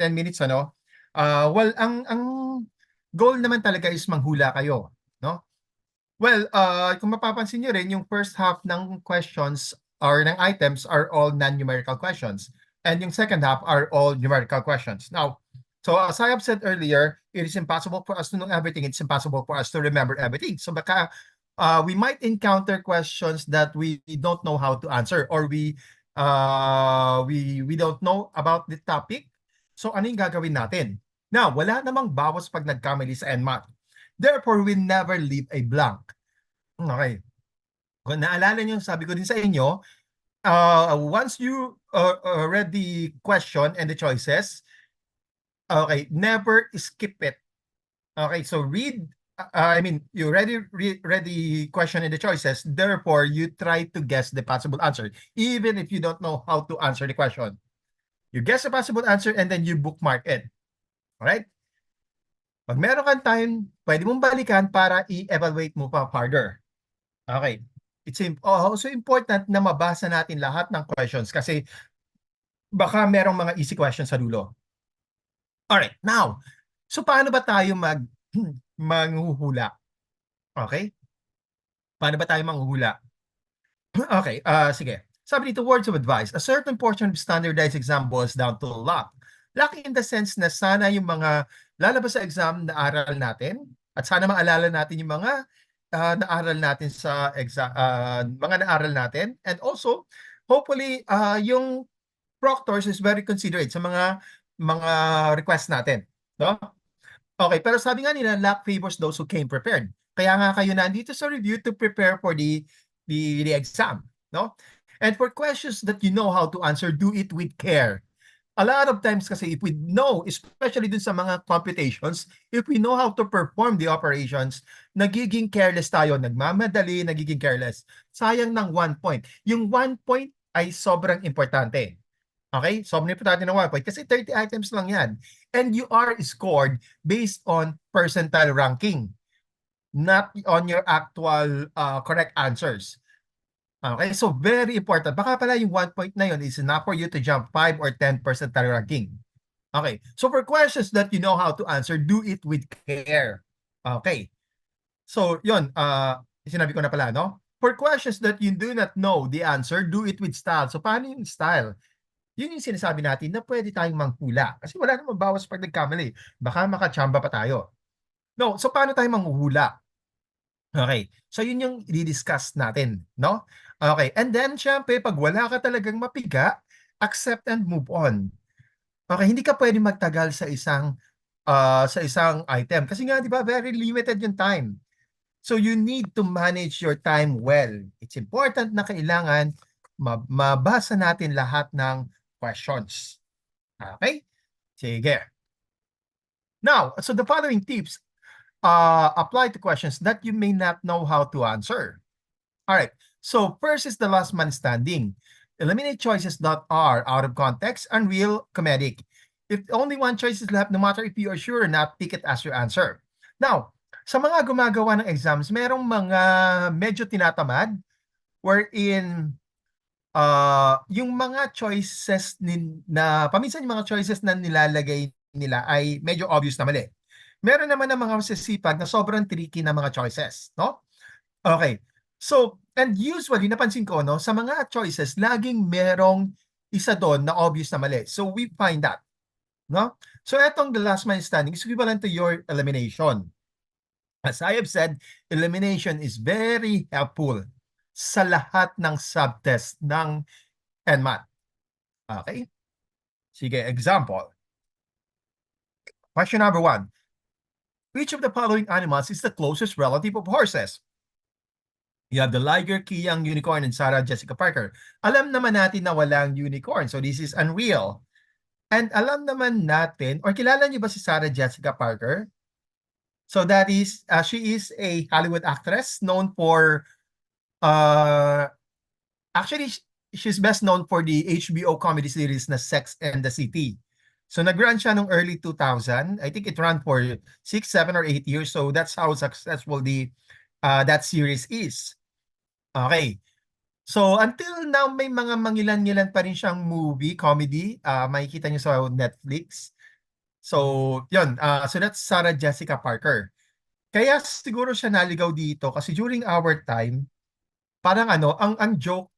10 minutes, ano? Well, ang goal naman talaga is manghula kayo, no? Well, kung mapapansin niyo rin, yung first half ng questions or ng items are all non-numerical questions. And yung second half are all numerical questions. Now, so as I have said earlier, it is impossible for us to know everything. It's impossible for us to remember everything. So baka we might encounter questions that we don't know how to answer, or we don't know about the topic. So ano yung gagawin natin? Now, wala namang bawas pag nagkamali sa NMAT. Therefore, we never leave a blank. Okay. Kung naalala niyo, sabi ko din sa inyo, once you read the question and the choices, okay, never skip it. Okay, so you read the question and the choices, therefore, you try to guess the possible answer, even if you don't know how to answer the question. You guess the possible answer and then you bookmark it. Alright? Pag meron kang time, pwede mong balikan para i-evaluate mo pa further. Okay. It's also important na mabasa natin lahat ng questions kasi baka merong mga easy questions sa dulo. Alright, now, so paano ba tayo manghuhula? Okay? Paano ba tayo manghuhula? Okay, sige. Sabi dito, words of advice. A certain portion of standardized exam boils down to luck. Luck in the sense na sana yung mga lalabas sa exam na aral natin at sana maalala natin yung mga naaral natin sa exam, mga naaral natin. And also, hopefully, yung proctors is very considerate sa mga request natin. No? Okay, pero sabi nga nila, luck favors those who came prepared. Kaya nga kayo nandito sa review to prepare for the exam, no? And for questions that you know how to answer, do it with care. A lot of times kasi if we know, especially dun sa mga computations, if we know how to perform the operations, nagiging careless tayo, nagmamadali, nagiging careless. Sayang ng 1 point. Yung 1 point ay sobrang importante. Okay? Sobrang importante ng 1 point kasi 30 items lang yan. And you are scored based on percentile ranking, not on your actual correct answers. Okay, so very important. Baka pala yung 1 point na yun is enough for you to jump 5 or 10 percentile ranking. Okay, so for questions that you know how to answer, do it with care. Okay, so yun, sinabi ko na pala, no? For questions that you do not know the answer, do it with style. So paano yung style? Yun yung sinasabi natin na pwede tayong manghula. Kasi wala namang bawas pag nagkamali. Baka makachamba pa tayo. No, so paano tayo manghuhula? Okay. So yun yung i-discuss natin, no? Okay. And then syempre pag wala ka talagang mapiga, accept and move on. Okay, hindi ka pwedeng magtagal sa isang item kasi nga 'di ba very limited yung time. So you need to manage your time well. It's important na kailangan mabasa natin lahat ng questions. Okay? Sige. Now, so the following tips apply to questions that you may not know how to answer. All right. So first is the last man standing. Eliminate choices that are out of context, unreal, comedic. If only one choice is left, no matter if you are sure or not, pick it as your answer. Now, sa mga gumagawa ng exams, merong mga medyo tinatamad wherein yung mga choices paminsan yung mga choices na nilalagay nila ay medyo obvious na mali. Meron naman ng mga masisipag na sobrang tricky na mga choices, no? Okay. So, and usually napansin ko, no, sa mga choices laging merong isa doon na obvious na mali. So we find that, no? So etong the last man standing is equivalent to your elimination. As I have said, elimination is very helpful sa lahat ng subtest ng NMAT. Okay? Sige, example. Question number 1. Which of the following animals is the closest relative of horses? You have the Liger, Kiyang, Unicorn, and Sarah Jessica Parker. Alam naman natin na walang unicorn, so this is unreal. And alam naman natin, or kilala niyo ba si Sarah Jessica Parker? So that is, she is a Hollywood actress known for, actually, she's best known for the HBO comedy series na Sex and the City. So nag-run siya nung early 2000. I think it ran for 6, 7, or 8 years. So that's how successful that series is. Okay. So until now, may mga mangilan-ngilan pa rin siyang movie, comedy. Makikita niyo sa Netflix. So, yun. So that's Sarah Jessica Parker. Kaya siguro siya naligaw dito kasi during our time, parang ano, ang joke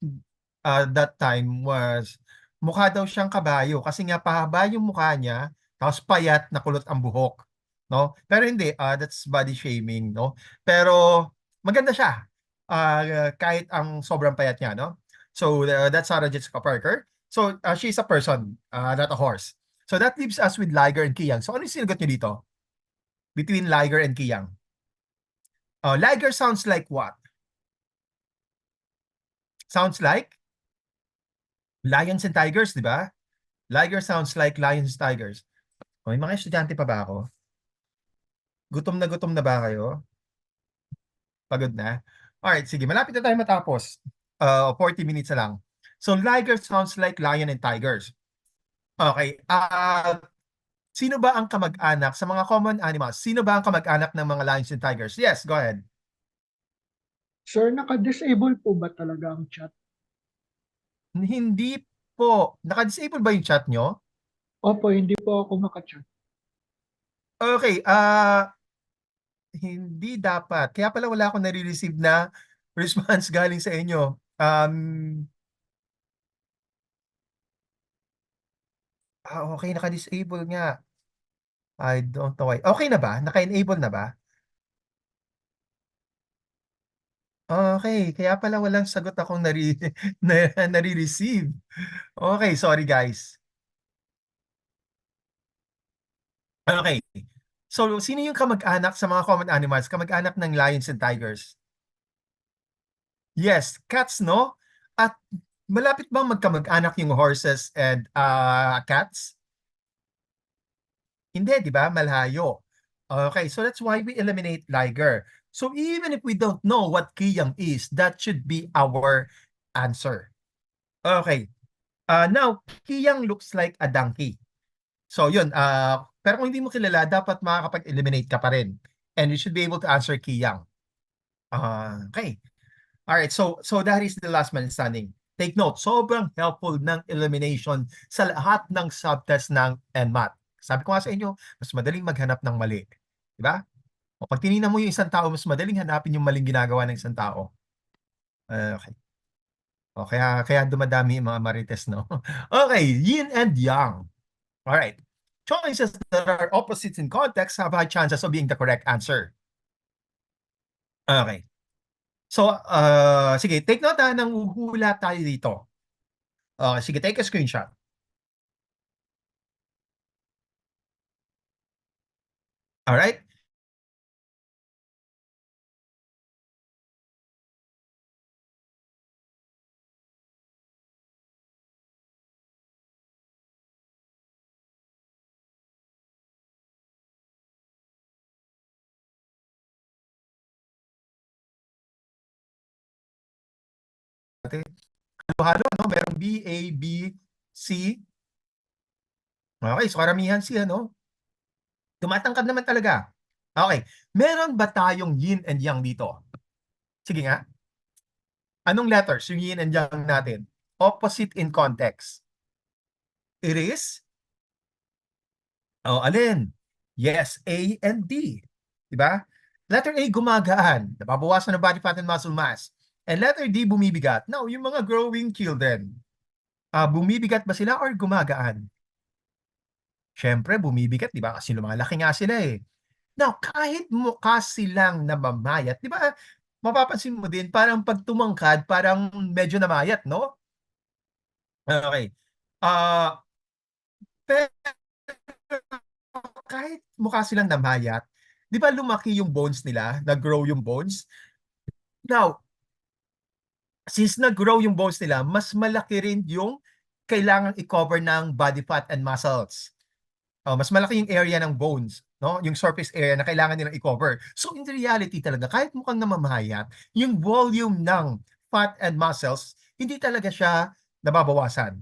that time was mukha daw siyang kabayo kasi nga pahaba yung mukha niya tapos payat na kulot ang buhok, no? Pero hindi, that's body shaming, no? Pero maganda siya. Kahit ang sobrang payat niya, no? So that's Sarah Jessica Parker. So she's a person, not a horse. So that leaves us with Liger and Kiyang. So ano yung sinagot niyo dito? Between Liger and Kiyang. Liger sounds like what? Sounds like Lions and Tigers, di ba? Liger sounds like Lions, Tigers. O, may mga estudyante pa ba ako? Gutom na ba kayo? Pagod na? Alright, sige. Malapit na tayo matapos. 40 minutes na lang. So, Liger sounds like Lion and Tigers. Okay. Sino ba ang kamag-anak sa mga common animals? Sino ba ang kamag-anak ng mga Lions and Tigers? Yes, go ahead. Sir, naka-disable po ba talaga ang chat? Hindi po. Naka-disable ba yung chat nyo? Opo, hindi po ako maka-chat. Okay. Hindi dapat. Kaya pala wala akong nare-receive na response galing sa inyo. Okay, naka-disable nga. I don't know why. Okay na ba? Naka-enable na ba? Okay, kaya pala walang sagot akong nare-receive. Okay, sorry guys. Okay. So, sino yung kamag-anak sa mga common animals? Kamag-anak ng lions and tigers? Yes, cats, no? At malapit bang magkamag-anak yung horses and cats? Hindi, di ba? Malayo. Okay, so that's why we eliminate liger. So even if we don't know what kiyang is, that should be our answer. Okay. Now, kiyang looks like a donkey. So yun, pero kung hindi mo kilala, dapat makakapag-eliminate ka pa rin. And you should be able to answer kiyang. Okay. All right, so that is the last man standing. Take note, sobrang helpful ng elimination sa lahat ng subtest ng NMAT. Sabi ko nga sa inyo, mas madaling maghanap ng mali. Di ba? O pag tinignan mo yung isang tao, mas madaling hanapin yung maling ginagawa ng isang tao. Okay. O, kaya dumadami yung mga marites, no? Okay, yin and yang. All right. Choices that are opposites in context have high chances of being the correct answer. Okay. So, sige, take note ng hula tayo dito. Okay, sige, take a screenshot. All right? Halo-halo, no? Merong B, A, B, C. Okay, so karamihan C, ano? Tumatangkad naman talaga. Okay, meron ba tayong yin and yang dito? Sige nga. Anong letters yung yin and yang natin? Opposite in context. It is? Oh, alin? Yes, A and D. Diba? Letter A, gumagaan. Nababawasan ng body fat and muscle mass. And letter D, bumibigat. Now, yung mga growing children, bumibigat ba sila or gumagaan? Siyempre, bumibigat, di ba? Kasi lumalaki nga sila eh. Now, kahit mukha silang namamayat, di ba? Mapapansin mo din, parang pag tumangkad, parang medyo namayat, no? Okay. Ah, pero kahit mukha silang namayat, di ba lumaki yung bones nila, nag-grow yung bones? Now, since nag-grow yung bones nila, mas malaki rin yung kailangan i-cover ng body fat and muscles. Mas malaki yung area ng bones, no? Yung surface area na kailangan nilang i-cover. So in reality talaga, kahit mukhang namamahayat, yung volume ng fat and muscles, hindi talaga siya nababawasan.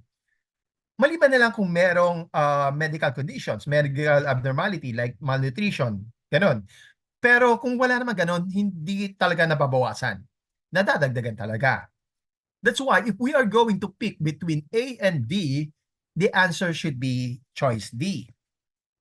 Maliban na lang kung merong medical conditions, medical abnormality like malnutrition, ganun. Pero kung wala naman ganun, hindi talaga nababawasan. Nadadagdagan talaga. That's why if we are going to pick between A and D, the answer should be choice D.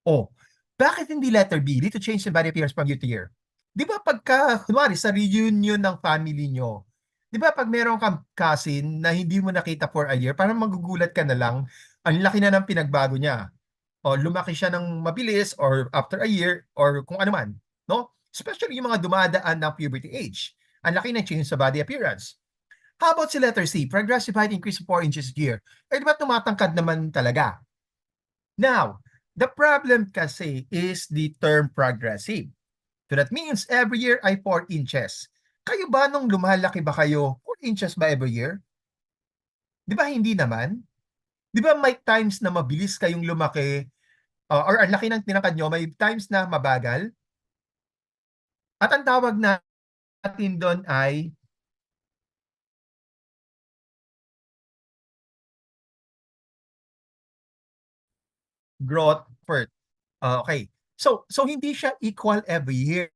Oh, bakit hindi letter B? Need to change the body appearance from year to year. Di ba pagka, kunwari, sa reunion ng family nyo, di ba pag meron kang cousin na hindi mo nakita for a year, parang magugulat ka na lang, ang laki na ng pinagbago niya. O lumaki siya ng mabilis or after a year or kung ano man. No? Especially yung mga dumadaan ng puberty age. Ang laki ng change sa body appearance. How about si letter C? Progressive height increase of 4 inches a year. Eh, di ba tumatangkad naman talaga? Now, the problem kasi is the term progressive. So that means every year ay 4 inches. Kayo ba nung lumalaki ba kayo, 4 inches ba every year? Di ba hindi naman? Di ba may times na mabilis kayong lumaki or ang laki ng tinakad nyo, may times na mabagal? At ang tawag natin doon ay growth spurt. Okay. So hindi siya equal every year.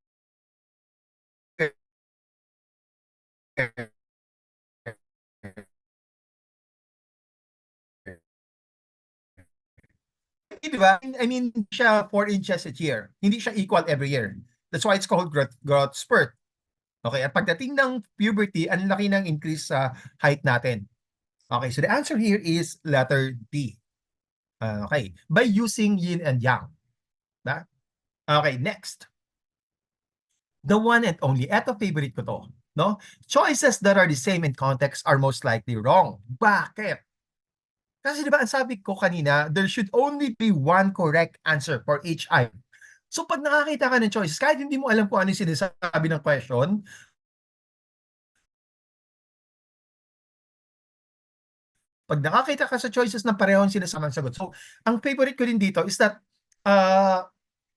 Di ba? I mean, siya 4 inches a year. Hindi siya equal every year. That's why it's called growth spurt. Okay, at pagdating ng puberty, ang laki ng increase sa height natin. Okay, so the answer here is letter D. Okay, by using yin and yang. Diba? Okay, next. The one and only. Eto, favorite ko to. No? Choices that are the same in context are most likely wrong. Bakit? Kasi di ba ang sabi ko kanina, there should only be one correct answer for each item. So pag nakakita ka ng choices, kahit hindi mo alam kung ano yung sinasabi ng question, pag nakakita ka sa choices ng parehong sinasamang sagot. So, ang favorite ko din dito is that uh,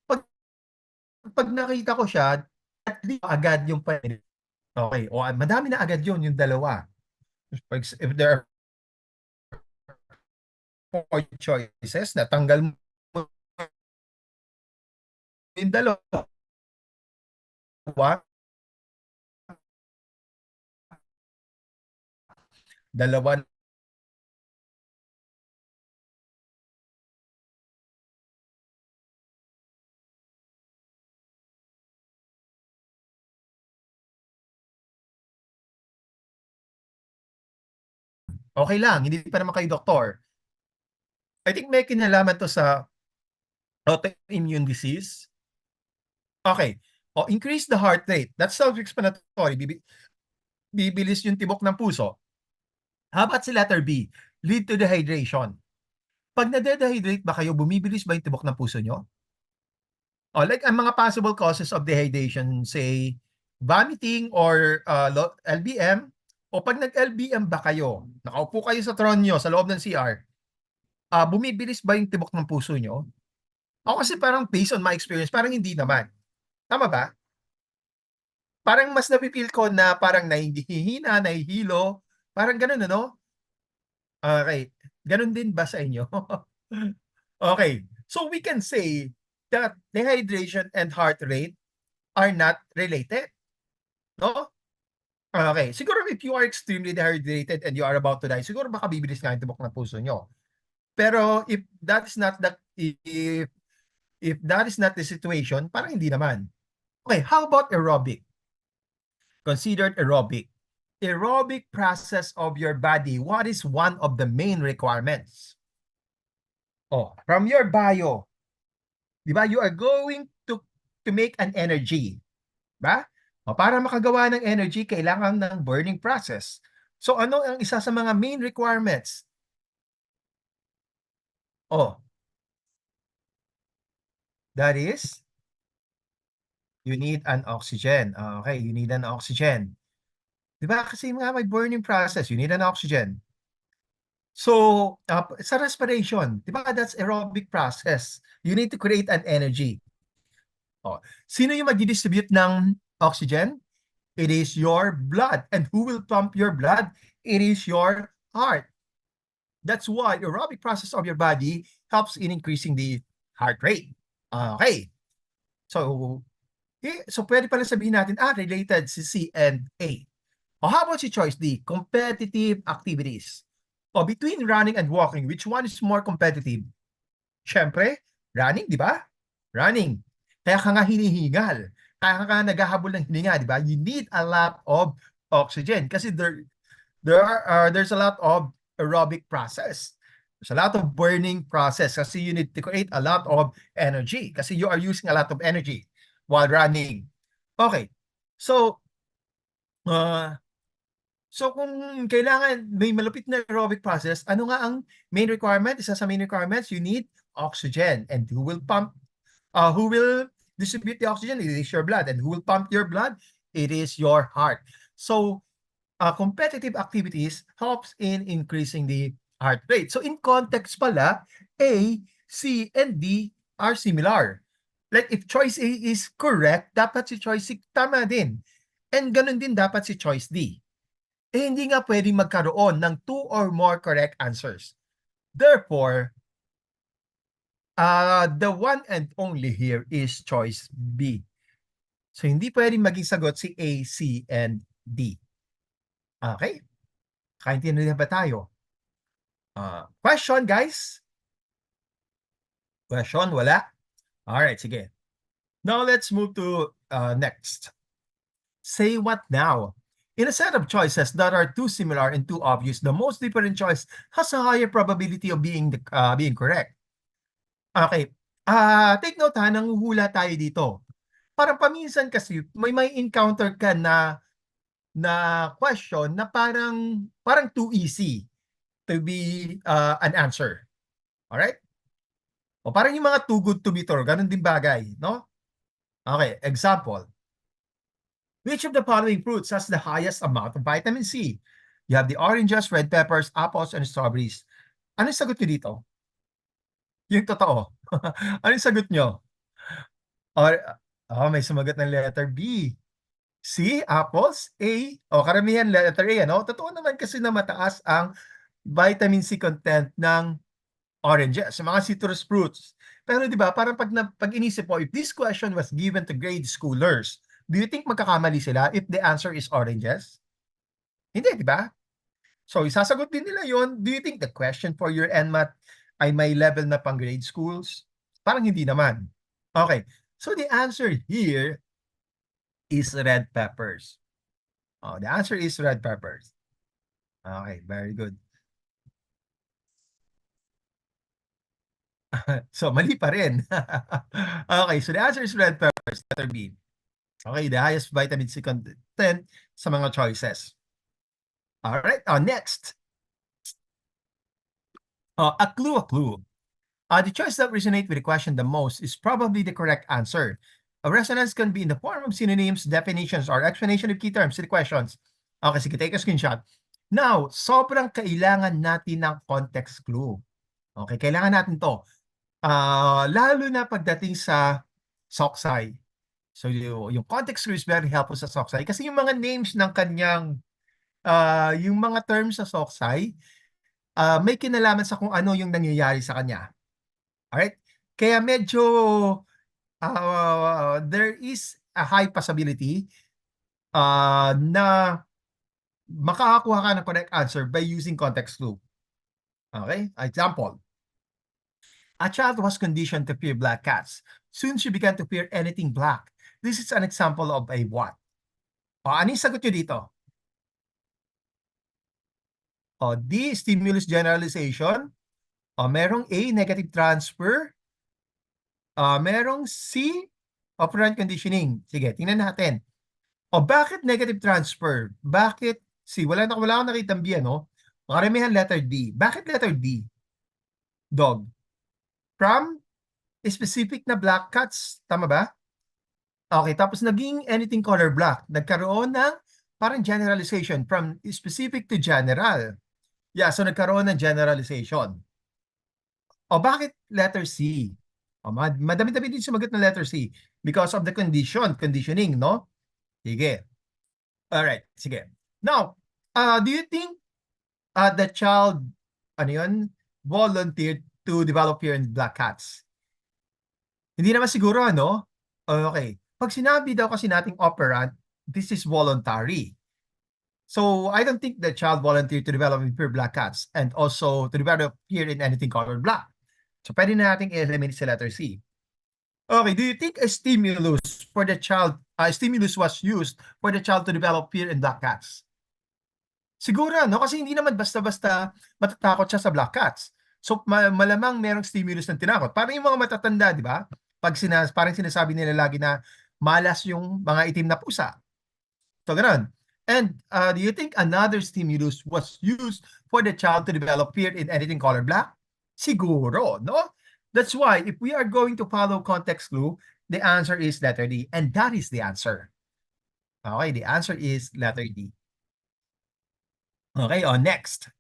pag, pag nakita ko siya, at least agad yung pwede. Okay, o madami na agad yun, yung dalawa. If there are 4 choices, natanggal mo yung dalawa, dalawa okay lang, hindi pa naman kayo doktor. I think may kinalaman to sa autoimmune disease. Okay. O, increase the heart rate. That's self-explanatory. Bibilis yung tibok ng puso. How about si letter B? Lead to dehydration. Pag nade-dehydrate ba kayo, bumibilis ba yung tibok ng puso nyo? O, like ang mga possible causes of dehydration, say, vomiting or LBM. O pag nag-LBM ba kayo, nakaupo kayo sa tron nyo sa loob ng CR, bumibilis ba yung tibok ng puso nyo? Ako kasi parang based on my experience, parang hindi naman. Tama ba? Parang mas napipil ko na parang nahihina, nahihilo, parang ganun, ano? Okay. Ganun din ba sa inyo? Okay. So we can say that dehydration and heart rate are not related. No? Okay. Siguro if you are extremely dehydrated and you are about to die, siguro baka bibilis nga yung tibok ng puso nyo. Pero if that is not if that is not the situation, parang hindi naman. Okay, how about aerobic? Considered aerobic. Aerobic process of your body, what is one of the main requirements? Oh, from your bio, di ba, you are going to make an energy. Ba? O, para makagawa ng energy, kailangan ng burning process. So ano ang isa sa mga main requirements? Oh, that is, you need an oxygen. Okay, you need an oxygen. Di ba? Kasi nga may burning process, you need an oxygen. So, sa respiration, di ba, that's aerobic process. You need to create an energy. Oh, sino yung mag-distribute ng oxygen? It is your blood. And who will pump your blood? It is your heart. That's why aerobic process of your body helps in increasing the heart rate. Okay. So, so pwede pala sabihin natin, related si C and A. O how about si choice D? Competitive activities. O between running and walking, which one is more competitive? Siyempre, Running, di ba? Running. Kaya ka nga hinihingal. Kaya ka nga naghahabol ng hininga, di ba? You need a lot of oxygen kasi there's a lot of aerobic process. There's a lot of burning process kasi you need to create a lot of energy kasi you are using a lot of energy while running. Okay. So, uh, kung kailangan may malupit na aerobic process, ano nga ang main requirement? Isa sa main requirements, you need oxygen. And who will distribute the oxygen? It is your blood. And who will pump your blood? It is your heart. So, competitive activities helps in increasing the heart rate. So in context pala, A, C, and D are similar. Like if choice A is correct, dapat si choice C tama din. And ganun din dapat si choice D. Hindi nga pwedeng magkaroon ng 2 or more correct answers. Therefore, the one and only here is choice B. So hindi pwedeng maging sagot si A, C, and D. Okay? Kaintindihan ba tayo? Question, guys? Question, wala? Alright, sige. Now, let's move to next. Say what now? In a set of choices that are too similar and too obvious, the most different choice has a higher probability of being correct. Okay. Take note ha, nanguhula tayo dito. Parang paminsan kasi may encounter ka na question na parang too easy to be an answer. Alright? O parang yung mga too good to be true, ganun din bagay, no? Okay, example. Which of the following fruits has the highest amount of vitamin C? You have the oranges, red peppers, apples, and strawberries. Ano yung sagot nyo dito? Yung totoo. Ano yung sagot nyo? Or, may sumagot ng letter B. C, apples. A, karamihan letter A, ano? Totoo naman kasi na mataas ang vitamin C content ng oranges, sa mga citrus fruits. Pero di ba, parang pag inisip po, if this question was given to grade schoolers, do you think magkakamali sila if the answer is oranges? Hindi, di ba? So, isasagot din nila yon. Do you think the question for your NMAT ay may level na pang grade schools? Parang hindi naman. Okay. So, the answer here is red peppers. The answer is red peppers. Okay, very good. So, mali pa rin. Okay, so the answer is red peppers, letter B. Okay, the highest vitamin C content sa mga choices. Alright, next. A clue. The choice that resonates with the question the most is probably the correct answer. A resonance can be in the form of synonyms, definitions, or explanation of key terms to the questions. Okay, sige, take a screenshot. Now, sobrang kailangan natin ng context clue. Okay, kailangan natin to. Lalo na pagdating sa Soksai. So, yung context clue is very helpful sa Soksai kasi yung mga names ng kanyang, yung mga terms sa Soksai, may kinalaman sa kung ano yung nangyayari sa kanya. Alright? Kaya medyo there is a high possibility na makakakuha ka ng correct answer by using context clue. Okay? Example. A child was conditioned to fear black cats. Soon she began to fear anything black. This is an example of a what? Ano yung sagot nyo dito? D, stimulus generalization. Merong A, negative transfer. Merong C, operant conditioning. Sige, tingnan natin. Bakit negative transfer? Bakit C? Wala akong nakitang B, ano? Karamihan letter D. Bakit letter D? Dog. From specific na black cats. Tama ba? Okay, tapos naging anything color black. Nagkaroon ng parang generalization from specific to general. Yeah, so nagkaroon ng generalization. Bakit letter C? Madami-dami din sumagot ng letter C because of the conditioning, no? Sige. Alright, sige. Now, do you think the child, volunteered to develop fear in black cats? Hindi naman siguro, ano? Okay. Pag sinabi daw kasi nating operant, this is voluntary. So, I don't think the child volunteered to develop fear black cats and also to develop fear in anything colored black. So, pwede na nating i-eliminate sa letter C. Okay, do you think a stimulus was used for the child to develop fear in black cats? Siguro, no? Kasi hindi naman basta-basta matatakot siya sa black cats. So, malamang merong stimulus ng tinakot. Parang yung mga matatanda, di ba? Parang sinasabi nila lagi na malas yung mga itim na pusa. So, ganun. And do you think another stimulus was used for the child to develop fear in anything colored black? Siguro, no? That's why if we are going to follow context clue, the answer is letter D. And that is the answer. Okay, the answer is letter D. Okay, next.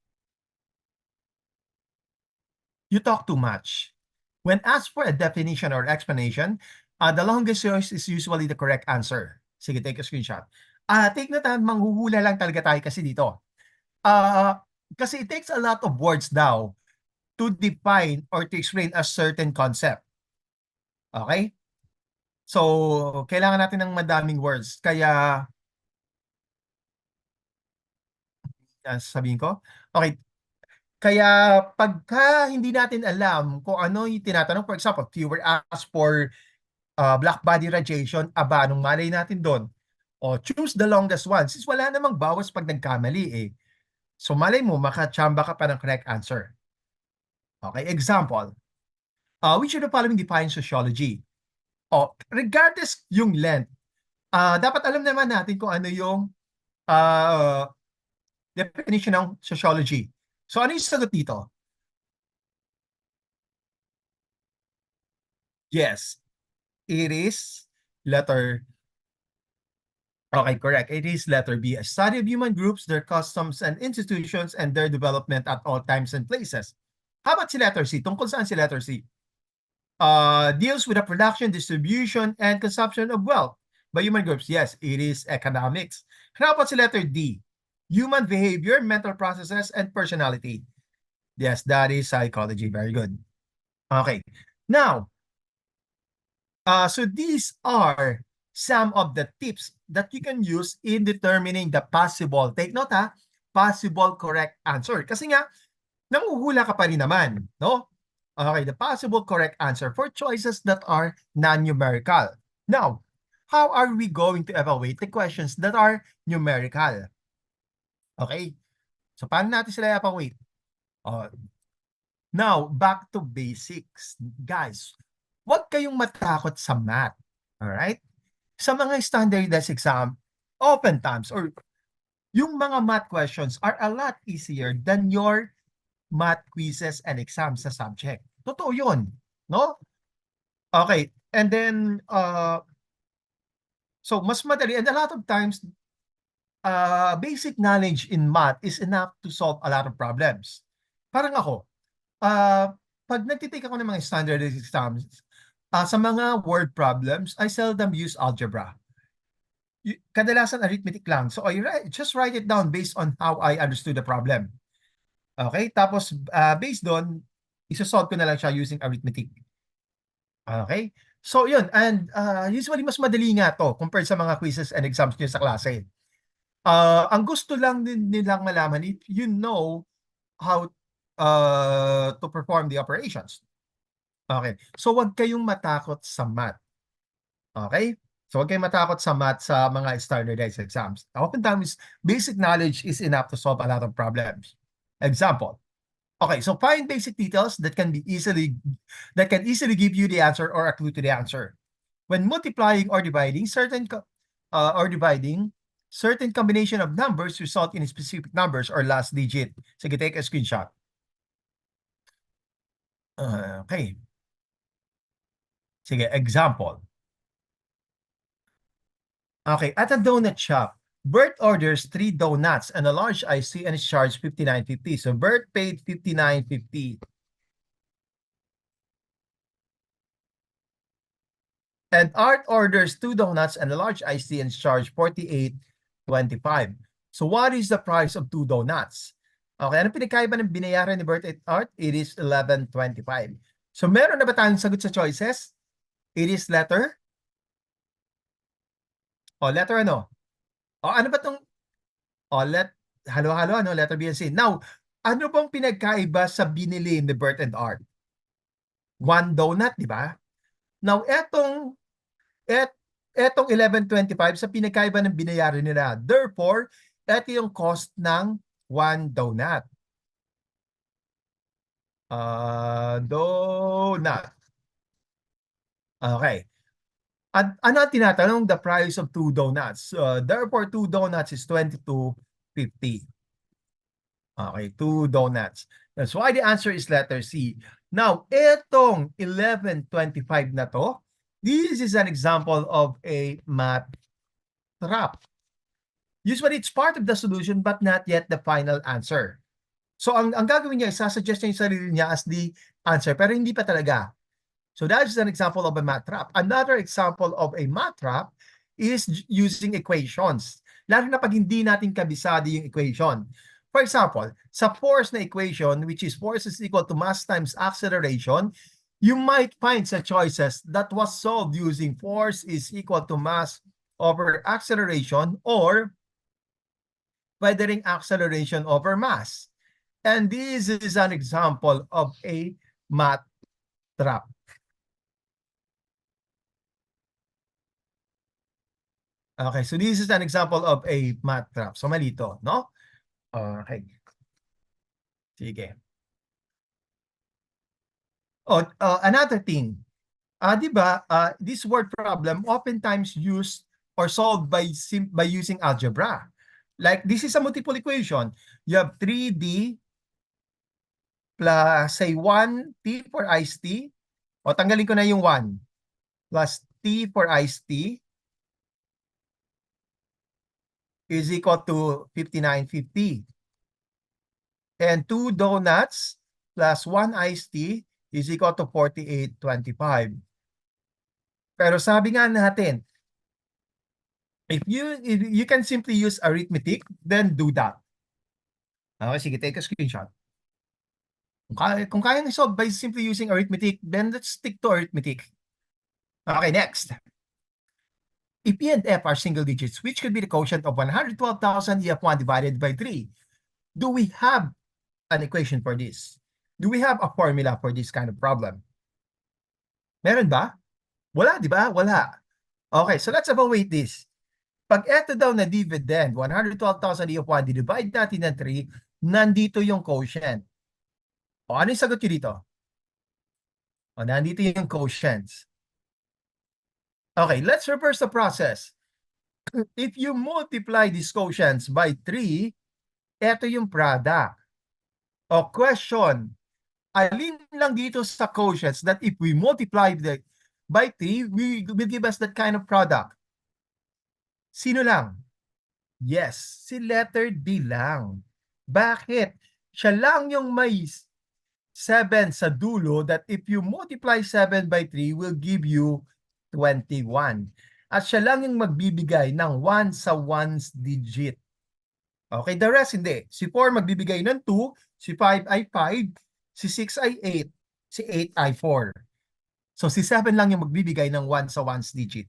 You talk too much. When asked for a definition or explanation, the longest choice is usually the correct answer. Sige, take a screenshot. Take na tayo, manghuhula lang talaga tayo kasi dito. Kasi it takes a lot of words now to define or to explain a certain concept. Okay? So, kailangan natin ng madaming words. Kaya, sabihin ko? Okay. Kaya, pagka hindi natin alam kung ano yung tinatanong, for example, if you were asked for black body radiation, anong malay natin doon? O, choose the longest one. Since wala namang bawas pag nagkamali eh. So, malay mo, makachamba ka pa ng correct answer. Okay, example. Which of the following defines sociology? Regardless yung length, dapat alam naman natin kung ano yung definition ng sociology. So, ano yung sagot dito? Yes, it is letter. Okay, correct. It is letter B. A study of human groups, their customs and institutions, and their development at all times and places. How about si letter C? Tungkol saan si letter C? Deals with the production, distribution, and consumption of wealth by human groups. Yes, it is economics. How about si letter D? Human behavior, mental processes, and personality. Yes, that is psychology. Very good. Okay. Now, so these are some of the tips that you can use in determining the possible, take note ha, possible correct answer. Kasi nga, nanguhula ka pa rin naman, no? Okay, the possible correct answer for choices that are non-numerical. Now, how are we going to evaluate the questions that are numerical? Okay, so paano natin sila evaluate? Now, back to basics. Guys, huwag kayong matakot sa math. Alright? Sa mga standardized exam, oftentimes, or yung mga math questions are a lot easier than your math quizzes and exams sa subject. Totoo yun. No? Okay. And then, so mas madali. And a lot of times, basic knowledge in math is enough to solve a lot of problems. Parang ako, pag nagtitake ako ng mga standardized exams, sa mga word problems, I seldom use algebra. Kadalasan arithmetic lang. So I just write it down based on how I understood the problem. Okay? Tapos, based doon, isa-solve ko na lang siya using arithmetic. Okay? So yun, and usually mas madali nga to compared sa mga quizzes and exams nyo sa klase. Ang gusto lang din nilang malaman if you know how to perform the operations. Okay. So wag kayong matakot sa math. Okay? So wag kayong matakot sa math sa mga standardized exams. Oftentimes, basic knowledge is enough to solve a lot of problems. Example. Okay, so find basic details that can easily give you the answer or a clue to the answer. When multiplying or dividing, certain combination of numbers result in specific numbers or last digit. Sige, take a screenshot. Okay. Sige, example. Okay, at a donut shop, Bert orders 3 donuts and a large iced tea and is charged $59.50. So Bert paid $59.50. And Art orders 2 donuts and a large iced tea and is charged $48.25. So what is the price of 2 donuts? Okay, ano pinagkaiba ng binayaran ni Bert at Art? It is $11.25. So meron na ba tayong sagot sa choices? It is letter? Letter ano? Ano ba tong? Halo-halo, ano? Letter B and C. Now, ano bang pinagkaiba sa binili ni Bert and Art? 1 donut, di ba? Now, etong 11.25 sa pinagkaiba ng binayaran nila. Therefore, eto yung cost ng 1 donut. Donut. Okay. At ano ang tinatanong? The price of 2 donuts. Therefore, 2 donuts is 22.50. Okay, 2 donuts. That's why the answer is letter C. Now, etong 11.25 na to, this is an example of a math trap. Usually, it's part of the solution but not yet the final answer. So, ang gagawin niya, isasuggest niya yung sarili niya as the answer, pero hindi pa talaga. So, that is an example of a math trap. Another example of a math trap is using equations. Lalo na pag hindi natin kabisado yung equation. For example, sa force na equation, which is force is equal to mass times acceleration, you might find sa choices that was solved using force is equal to mass over acceleration or pwede ring acceleration over mass. And this is an example of a math trap. Okay, so this is an example of a math trap. So malito, no? Okay. Sige. Oh, another thing. Di ba, this word problem oftentimes used or solved by using algebra. Like this is a multiple equation. You have 3D plus say 1t for iced tea. O tanggalin ko na yung 1 plus t for iced tea is equal to 59.50. And 2 donuts plus 1 iced tea is equal to 48.25. Pero sabi nga natin, if you can simply use arithmetic, then do that. Okay, sige, take a screenshot. Kung kayang solve by simply using arithmetic, then let's stick to arithmetic. Okay, next. If P and F are single digits, which could be the quotient of 112,000 EF1 divided by 3? Do we have an equation for this? Do we have a formula for this kind of problem? Meron ba? Wala, di ba? Wala. Okay, so let's evaluate this. Pag eto daw na dividend, 112,000 EF1, divide natin ng 3, nandito yung quotient. O ano yung sagot nyo dito? O nandito yung quotients. Okay, let's reverse the process. If you multiply these quotients by 3, eto yung product. O question, alin lang dito sa quotients that if we multiply by 3, will give us that kind of product? Sino lang? Yes, si letter D lang. Bakit? Siya lang yung may 7 sa dulo that if you multiply 7 by 3 will give you 21. At siya lang yung magbibigay ng 1 sa 1's digit. Okay, the rest hindi. Si 4 magbibigay ng 2, si 5 ay 5, si 6 ay 8, si 8 ay 4. So si 7 lang yung magbibigay ng 1 sa 1's digit.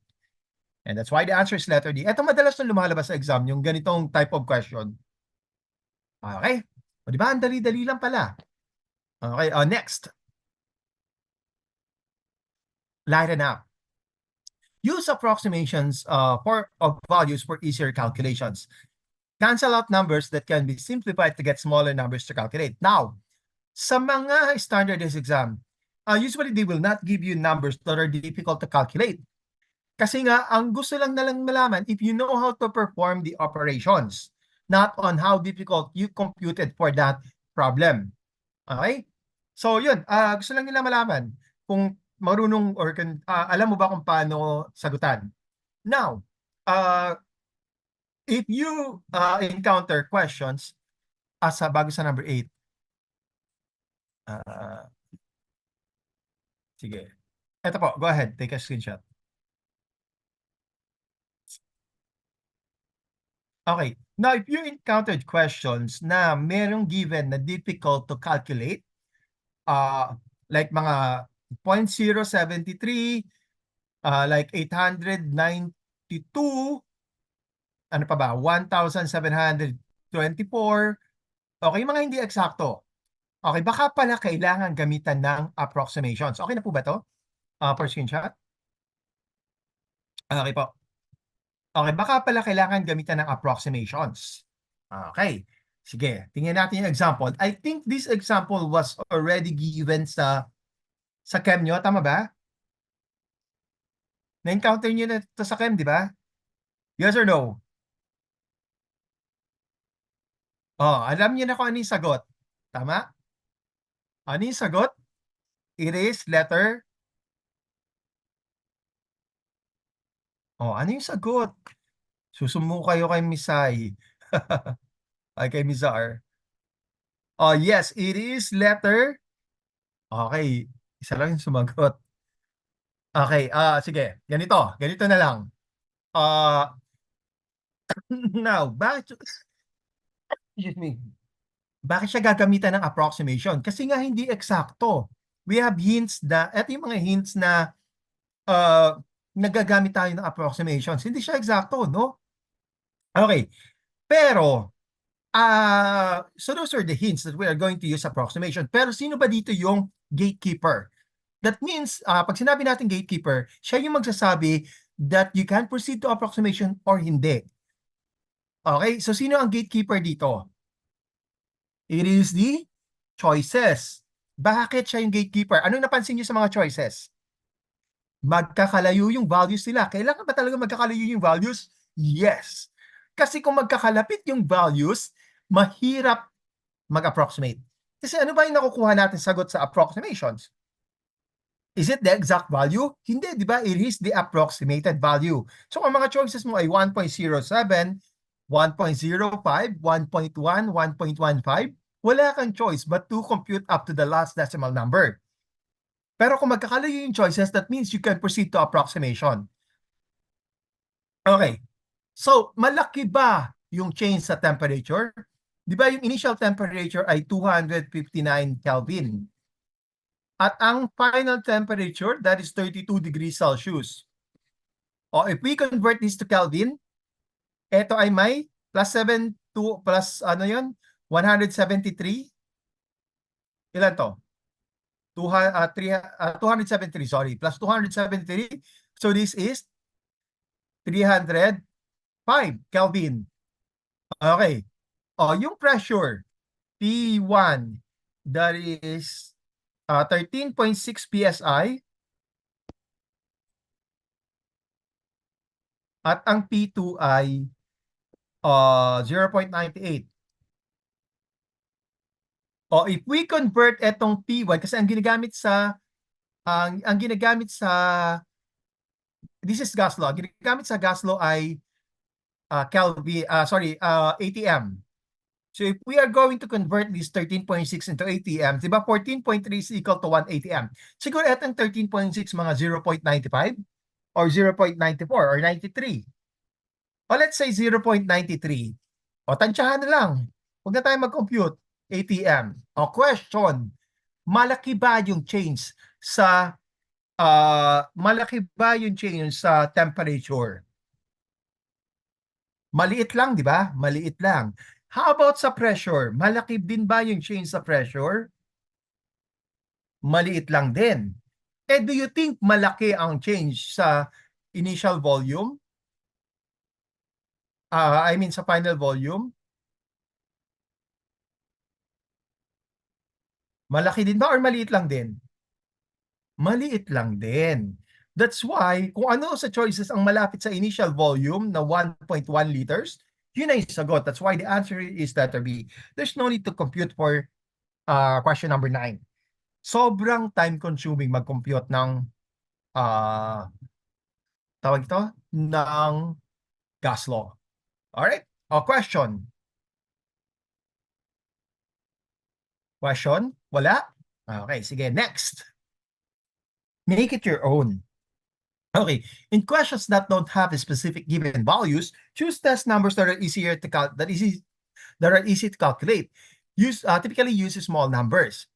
And that's why the answer is letter D. Ito madalas na lumalabas sa exam, yung ganitong type of question. Okay? O diba, ang dali-dali lang pala. Okay, next. Lighten up. Use approximations of values for easier calculations. Cancel out numbers that can be simplified to get smaller numbers to calculate. Now, sa mga standardized exam, usually they will not give you numbers that are difficult to calculate. Kasi nga, ang gusto lang nalang malaman if you know how to perform the operations, not on how difficult you computed for that problem. Okay? So, yun. Gusto lang nila malaman kung marunong or alam mo ba kung paano sagutan. Now, if you encounter questions bago sa number 8, sige. Ito po, go ahead. Take a screenshot. Okay. Now, if you encountered questions na merong given na difficult to calculate, like mga 0.073, like 892, ano pa ba, 1,724, okay, mga hindi eksakto. Okay, baka pala kailangan gamitan ng approximations. Okay na po ba to? Per screenshot? Okay po. Okay, baka pala kailangan gamitan ng approximations. Okay. Sige, tingnan natin yung example. I think this example was already given sa chem nyo. Tama ba? Na-encounter nyo na ito sa chem, di ba? Yes or no? Oh, alam niyo na kung ano yung sagot. Tama? Ano yung sagot? It is letter. Oh, ano yung sagot? Susumo kayo kay Misay. Ay, kay Mizar. Oh, yes, it is letter. Okay, isa lang yung sumagot. Okay, sige. Ganito na lang. Ah, now, excuse me. Bakit siya gagamitan ng approximation? Kasi nga hindi eksakto. We have hints eto yung mga hints na nagagamit tayo ng approximations. Hindi siya eksakto, no? Okay. Pero, so those are the hints that we are going to use approximation. Pero sino ba dito yung gatekeeper? That means, pag sinabi natin gatekeeper, siya yung magsasabi that you can proceed to approximation or hindi. Okay? So sino ang gatekeeper dito? It is the choices. Bakit siya yung gatekeeper? Anong napansin niyo sa mga choices? Magkakalayo yung values nila. Kailangan ba talaga magkakalayo yung values? Yes. Kasi kung magkakalapit yung values, mahirap mag-approximate. Kasi ano ba yung nakukuha natin sagot sa approximations? Is it the exact value? Hindi, di ba? It is the approximated value. So, ang mga choices mo ay 1.07, 1.05, 1.1, 1.15. Wala kang choice but to compute up to the last decimal number. Pero kung magkakalayo yung choices, that means you can proceed to approximation. Okay. So, malaki ba yung change sa temperature? Di ba yung initial temperature ay 259 Kelvin? At ang final temperature, that is 32 degrees Celsius. O, if we convert this to Kelvin, ito ay may plus 7 to plus ano yun? 173. Ilan to? 273, sorry. Plus 273. So this is 305 Kelvin. Okay. O, yung pressure, P1, that is 13.6 PSI. At ang P2 ay 0.98. O if we convert etong P1 kasi ang ginagamit sa this is gas law. Ang ginagamit sa gas law ay Kelvin, ATM. So if we are going to convert this 13.6 into ATM, di ba 14.3 is equal to 1 ATM. Siguro etong 13.6 mga 0.95 or 0.94 or 93. O let's say 0.93. O tansyahan na lang. Huwag na tayo mag-compute. ATM. O question, malaki ba yung change sa temperature? Maliit lang, di ba? Maliit lang. How about sa pressure? Malaki din ba yung change sa pressure? Maliit lang din. Do you think malaki ang change sa initial volume? I mean sa final volume? Malaki din ba or maliit lang din? Maliit lang din. That's why, kung ano sa choices ang malapit sa initial volume na 1.1 liters, yun ay sagot. That's why the answer is letter B. There's no need to compute for question number 9. Sobrang time-consuming mag-compute ng tawag ito, ng gas law. Alright? Question. Question? Wala? Okay, sige. Next. Make it your own. Okay, in questions that don't have a specific given values, choose test numbers that are easy to calculate. Typically use small numbers.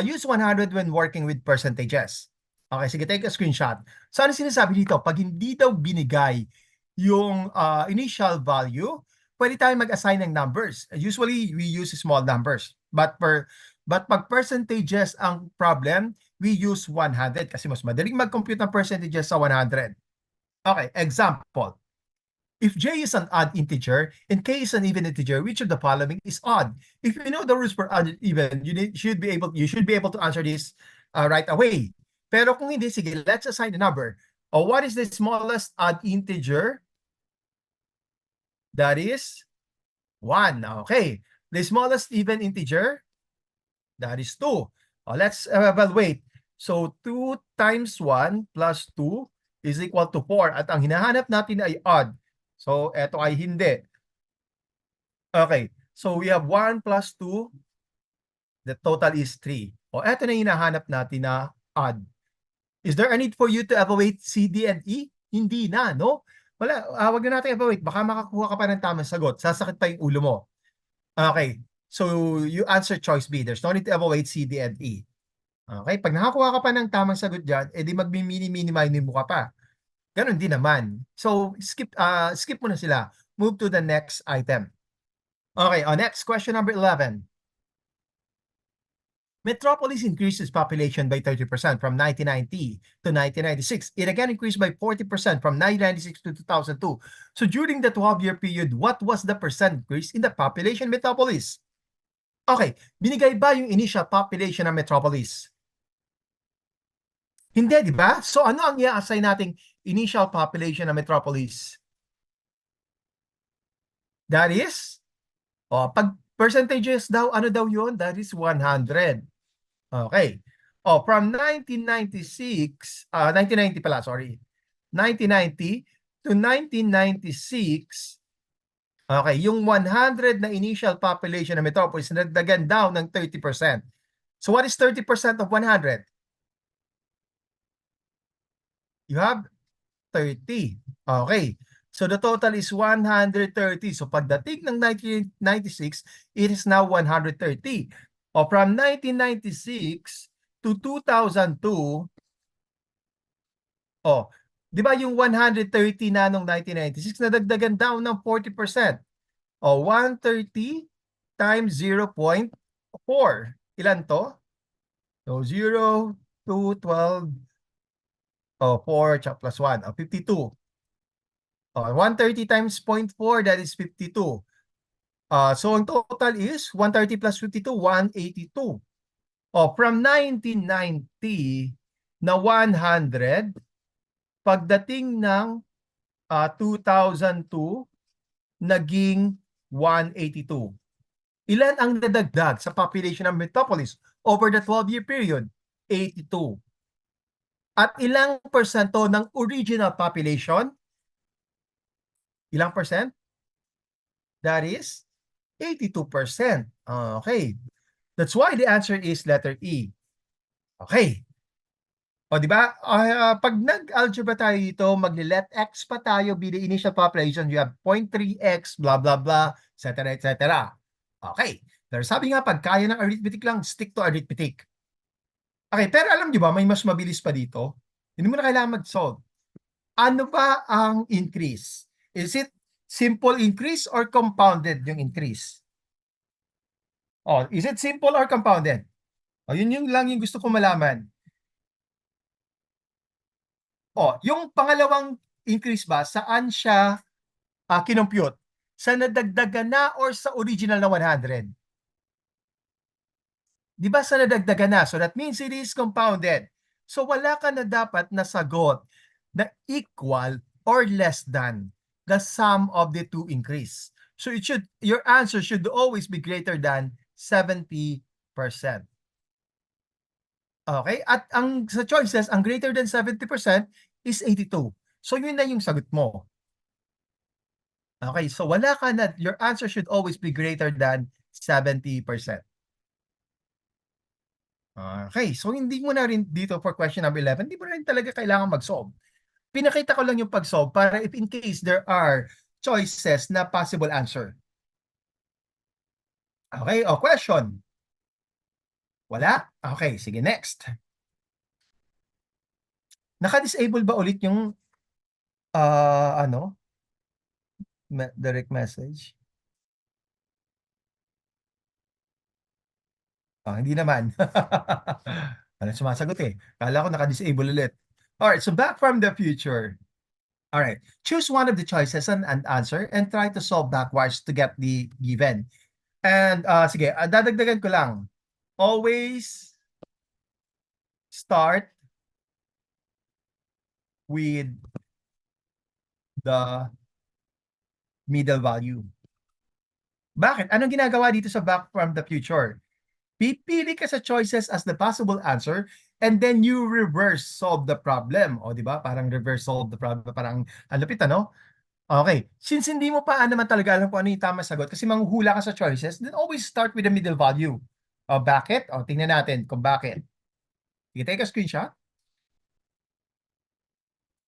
Use 100 when working with percentages. Okay, sige, take a screenshot. So ano sinasabi dito? Pag hindi daw binigay yung initial value, pwede tayong mag-assign ng numbers. Usually we use small numbers, but But pag percentages ang problem, we use 100 kasi mas madaling mag-compute ng percentages sa 100. Okay, example. If j is an odd integer and k is an even integer, which of the following is odd? If you know the rules for odd and even, you should be able to answer this right away. Pero kung hindi, sige, let's assign a number. What is the smallest odd integer? That is 1. Okay. The smallest even integer? That is 2. Let's evaluate. So 2 times 1 plus 2 is equal to 4. At ang hinahanap natin ay odd. So ito ay hindi. Okay. So we have 1 plus 2. The total is 3. Ito na yung hinahanap natin na odd. Is there a need for you to evaluate C, D, and E? Hindi na, no? Wala, wag na natin evaluate. Baka makakuha ka pa ng tamang sagot. Sasakit pa yung ulo mo. Okay. So you answer choice B. There's no need to evaluate C, D, and E. Okay. Pag nakakuha ka pa ng tamang sagot dyan, edi mag-mini-mini mo ka pa. Ganon din naman. So skip mo na sila. Move to the next item. Okay. Next, question number 11. Metropolis increased its population by 30% from 1990 to 1996. It again increased by 40% from 1996 to 2002. So during the 12-year period, what was the percent increase in the population of Metropolis? Okay, binigay ba yung initial population ng Metropolis? Hindi, di ba? So ano ang i-assign nating initial population ng Metropolis? That is, pag percentages daw, ano daw yun? That is 100. Okay. From 1990 pala, sorry. 1990 to 1996, okay, yung 100 na initial population ng Metropolis, nagdagan down ng 30%. So what is 30% of 100? You have 30. Okay. So the total is 130. So pagdating ng 1996, it is now 130. From 1996 to 2002, di ba yung 130 na nung 1996, nadagdagan down ng 40%. 130 times 0.4. Ilan to? So 0, 2, 12, 4 plus 1, 52. 130 times 0.4, that is 52. So ang total is 130 plus 52, 182. From 1990 na 100, pagdating ng 2002, naging 182. Ilan ang nadagdag sa population ng Metropolis over the 12-year period? 82. At ilang porsyento ng original population? Ilang percent? That is 82%. Okay. That's why the answer is letter E. Okay. Di ba? Pag nag-algebra tayo dito, mag-let x pa tayo be the initial population. You have 0.3x, blah, blah, blah, etc., etc. Okay. Pero sabi nga, pag kaya ng arithmetic lang, stick to arithmetic. Okay, pero alam niyo ba, may mas mabilis pa dito. Hindi mo na kailangan mag-solve. Ano ba ang increase? Is it simple increase or compounded yung increase? Is it simple or compounded? Yun yung lang yung gusto ko malaman. Yung pangalawang increase ba, saan siya kinompute? Sa nadagdagan na or sa original na 100? Di ba sa nadagdagan na? So that means it is compounded. So wala ka na dapat na sagot na equal or less than the sum of the two increase. So your answer should always be greater than 70%. Okay? At ang sa choices, ang greater than 70% is 82. So yun na yung sagot mo. Okay, so wala ka na, your answer should always be greater than 70%. Okay, so hindi mo na rin dito for question number 11, hindi mo na rin talaga kailangan mag-solve. Pinakita ko lang yung pag-solve para if in case there are choices na possible answer. Okay, question. Wala? Okay, sige, next. Naka-disable ba ulit yung direct message? Hindi naman. Ano sumasagot eh. Kala ko naka-disable ulit. Alright, so back from the future. Alright, choose one of the choices and answer and try to solve backwards to get the given. And sige, dadagdagan ko lang. Always start with the middle value. Bakit? Anong ginagawa dito sa back from the future? Pipili ka sa choices as the possible answer and then you reverse solve the problem. O, di ba? Parang reverse solve the problem. Parang ang lupit, ano? Okay. Since hindi mo pa naman talaga alam kung ano yung tamang sagot kasi manghuhula ka sa choices, then always start with the middle value. O, bakit? O, tingnan natin kung bakit. You take a screenshot.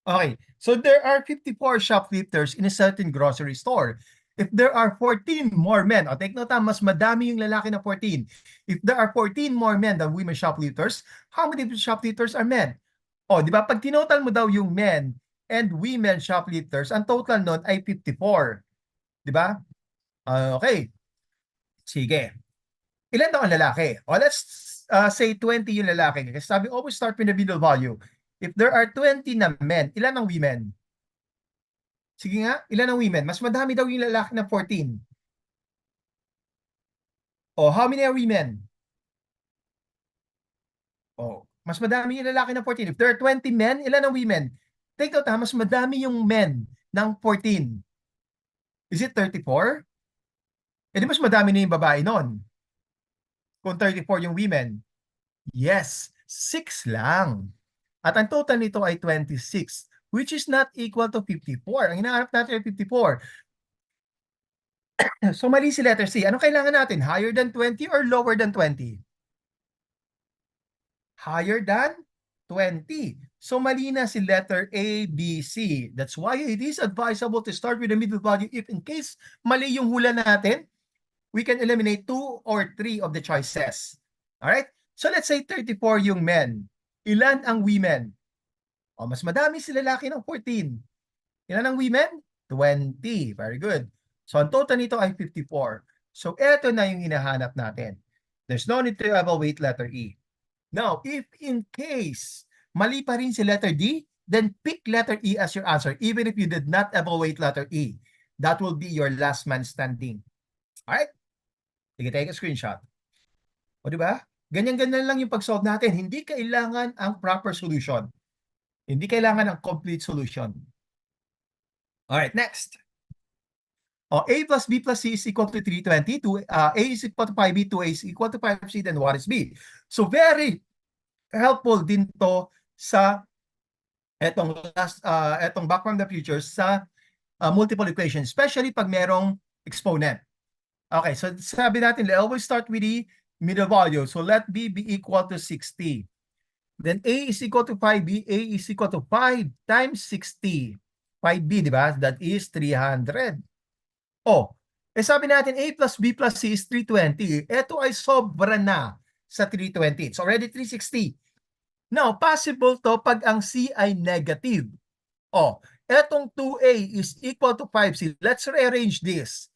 Okay, so there are 54 shoplifters in a certain grocery store. If there are 14 more men, take note, mas madami yung lalaki na 14. If there are 14 more men than women shoplifters, how many shoplifters are men? Di ba? Pag tinotal mo daw yung men and women shoplifters, ang total nun ay 54. Di ba? Okay. Sige. Ilan daw ang lalaki? Let's say 20 yung lalaki. Kasi sabi, always start with the middle value. If there are 20 na men, ilan ang women? Sige nga, ilan ang women? Mas madami daw yung lalaki na 14. How many are women? Mas madami yung lalaki na 14. If there are 20 men, ilan ang women? Take note mas madami yung men ng 14. Is it 34? Di mas madami na yung babae nun. Kung 34 yung women. Yes, 6 lang. At ang total nito ay 26, which is not equal to 54. Ang hinahanap natin ay 54. So mali si letter C. Anong kailangan natin? Higher than 20 or lower than 20? Higher than 20. So mali na si letter A, B, C. That's why it is advisable to start with the middle value if in case mali yung hula natin, we can eliminate 2 or 3 of the choices. Alright? So let's say 34 yung men. Ilan ang women? Mas madami si lalaki ng 14. Ilan ang women? 20. Very good. So ang total nito ay 54. So eto na yung hinahanap natin. There's no need to evaluate letter E. Now, if in case mali pa rin si letter D, then pick letter E as your answer even if you did not evaluate letter E. That will be your last man standing. Alright? Sige, take a screenshot. Di ba? Ganyan-ganyan lang yung pag-solve natin. Hindi kailangan ang proper solution. Hindi kailangan ang complete solution. Alright, next. A plus B plus C is equal to 320. A is equal to 5B, 2A is equal to 5C, then what is B? So very helpful din to sa etong back from the future sa multiple equations, especially pag merong exponent. Okay, so sabi natin, let's always start with the middle value. So let B be equal to 60. Then A is equal to 5B. A is equal to 5 times 60. 5B, di ba? That is 300. Sabi natin A plus B plus C is 320. Ito ay sobra na sa 320. It's already 360. Now, possible to pag ang C ay negative. Etong 2A is equal to 5C. Let's rearrange this.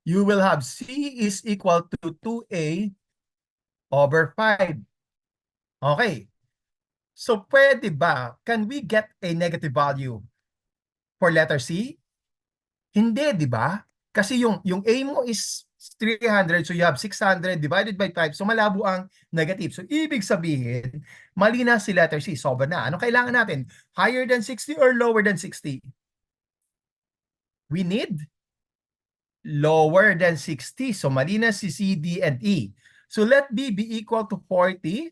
You will have C is equal to 2A over 5. Okay. So, pwede ba? Can we get a negative value for letter C? Hindi, di ba? Kasi yung A mo is 300, so you have 600 divided by 5, so malabo ang negative. So, ibig sabihin, mali na si letter C, sobra na. Ano kailangan natin? Higher than 60 or lower than 60? We need lower than 60. So, mali na si C, D, and E. So, let B be equal to 40.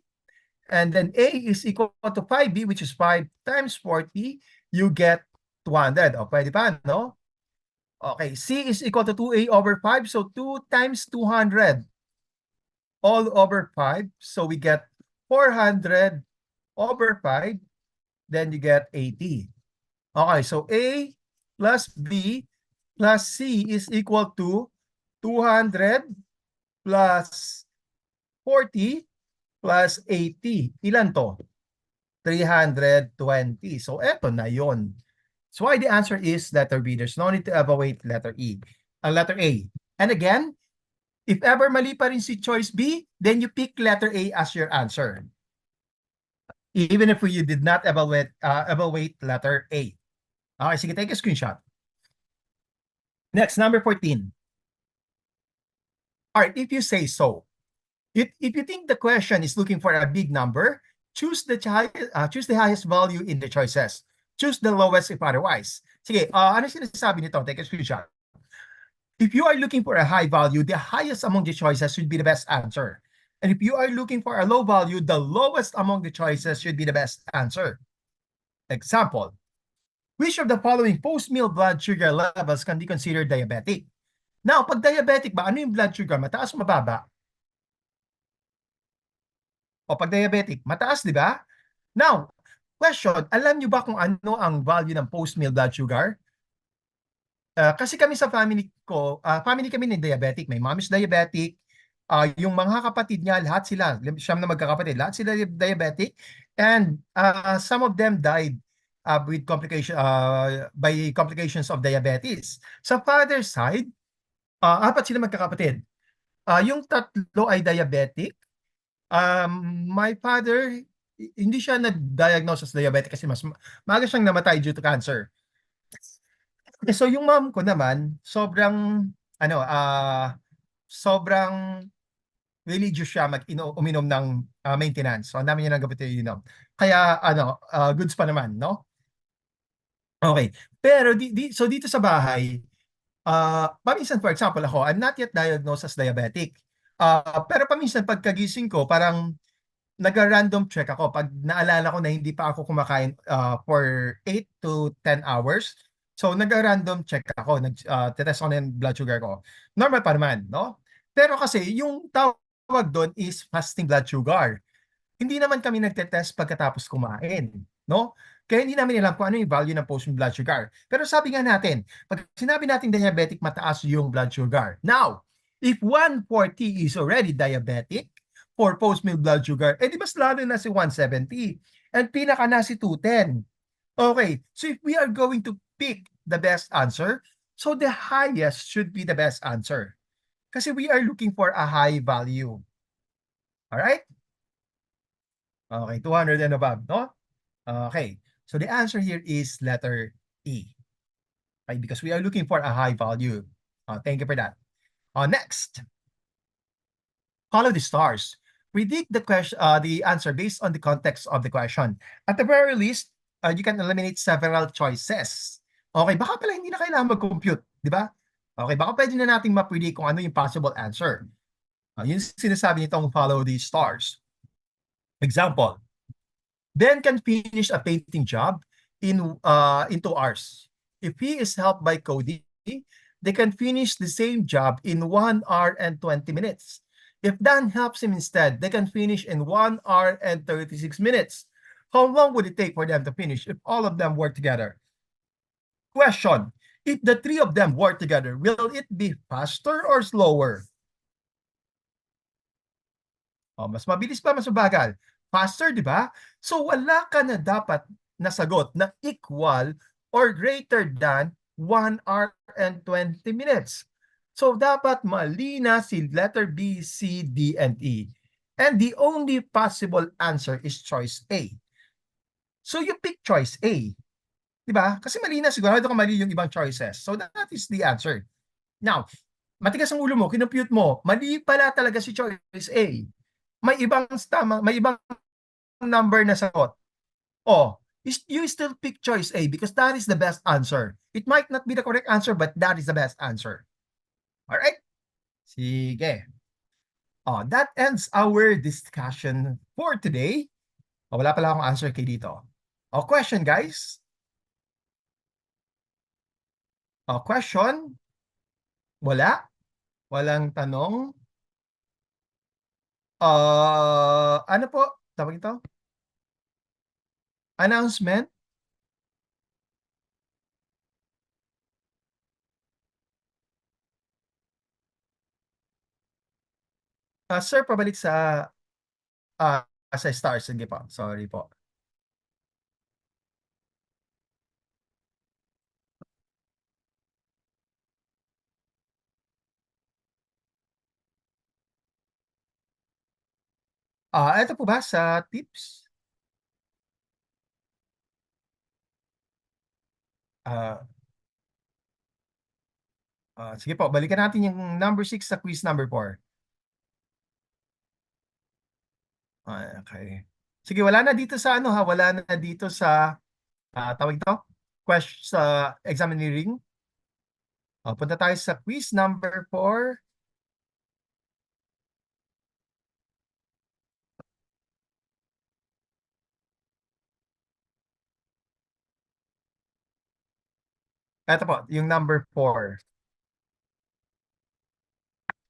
And then A is equal to 5B, which is 5 times 40. You get 200. Pwede pa, no? Okay, C is equal to 2A over 5. So, 2 times 200 all over 5. So, we get 400 over 5. Then you get 80. Okay, so A plus B plus C is equal to 200 plus 40 plus 80. Ilan to? 320. So, eto na yon. So, why the answer is letter B. There's no need to evaluate letter E. Letter A. And again, If ever mali pa rin si choice B, then you pick letter A as your answer. Even if you did not evaluate letter A. Okay, sige, take a screenshot. Next, number 14. All right, if you say so. If you think the question is looking for a big number, choose the highest value in the choices. Choose the lowest if otherwise. Sige, ano sinasabi nito? Take a screenshot. If you are looking for a high value, the highest among the choices should be the best answer. And if you are looking for a low value, the lowest among the choices should be the best answer. Example, which of the following post-meal blood sugar levels can be considered diabetic? Now, pag diabetic ba, ano yung blood sugar? Mataas o mababa? O pag diabetic, mataas, di ba? Now, question, alam nyo ba kung ano ang value ng post-meal blood sugar? Kasi kami sa family kami ng diabetic. My mom is diabetic. Yung mga kapatid niya, lahat sila, siyam na magkakapatid, lahat sila diabetic. And some of them died with by complications of diabetes. Sa father's side, apat sila magkakapatid. Yung tatlo ay diabetic. My father, hindi siya nag-diagnose as diabetic kasi mas maaga siyang namatay due to cancer. So yung mom ko naman, sobrang religious siya uminom ng maintenance. So ang dami niya ng gamot ininom. Kaya goods pa naman, no? Okay. Pero so dito sa bahay, paminsan for example ako, I'm not yet diagnosed as diabetic. Pero paminsan pagkagising ko, parang nag-random check ako pag naalala ko na hindi pa ako kumakain for 8 to 10 hours. So nag-random check ako, test ko na yung blood sugar ko. Normal pa naman, no? Pero kasi yung tawag doon is fasting blood sugar. Hindi naman kami nagte-test pagkatapos kumain, no? Kaya hindi namin alam kung ano yung value ng post blood sugar. Pero sabi nga natin, pag sinabi natin diabetic, mataas yung blood sugar. Now, if 140 is already diabetic for post-meal blood sugar, di mas lalo na si 170. And pinaka na si 210. Okay, so if we are going to pick the best answer, so the highest should be the best answer. Kasi we are looking for a high value. Alright? Okay, 200 and above, no? Okay, so the answer here is letter E. Okay, because we are looking for a high value. Thank you for that. Next, follow the stars. Predict the answer based on the context of the question. At the very least, you can eliminate several choices. Okay, baka pala hindi na kailangan mag-compute, di ba? Okay, baka pwede na nating ma-predict kung ano yung possible answer. Yun sinasabi nitong follow the stars. Example, Ben can finish a painting job in 2 hours. If he is helped by Cody, they can finish the same job in 1 hour and 20 minutes. If Dan helps him instead, they can finish in 1 hour and 36 minutes. How long would it take for them to finish if all of them work together? Question, if the three of them work together, will it be faster or slower? Mas mabilis pa, mas mabagal? Faster, di ba? So wala ka na dapat nasagot na equal or greater than 1 hour and 20 minutes. So dapat mali na si letter B, C, D, and E. And the only possible answer is choice A. So you pick choice A. Di ba? Kasi mali na, sigurado ka mali yung ibang choices. So that is the answer. Now, matigas ang ulo mo, kinumpute mo, mali pala talaga si choice A. May ibang number na sagot. You still pick choice A because that is the best answer. It might not be the correct answer, but that is the best answer. Alright? Sige. That ends our discussion for today. Wala pala akong answer kay dito. Question, guys? Question? Wala? Walang tanong? Ano po? Tawag ito? Announcement? Sir, pabalik sa stars. Sige po. Sorry po. Eto po ba sa tips? Ah, Sige po, balikan natin yung number 6 sa quiz number 4. Okay. Sige, wala na dito sa ano ha, wala na dito sa tawag ito, sa examineering. Punta tayo sa quiz number 4. Eto po, yung number 4.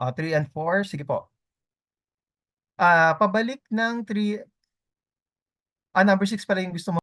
3 and 4, sige po. Pabalik ng 3, number 6 pala yung gusto mo.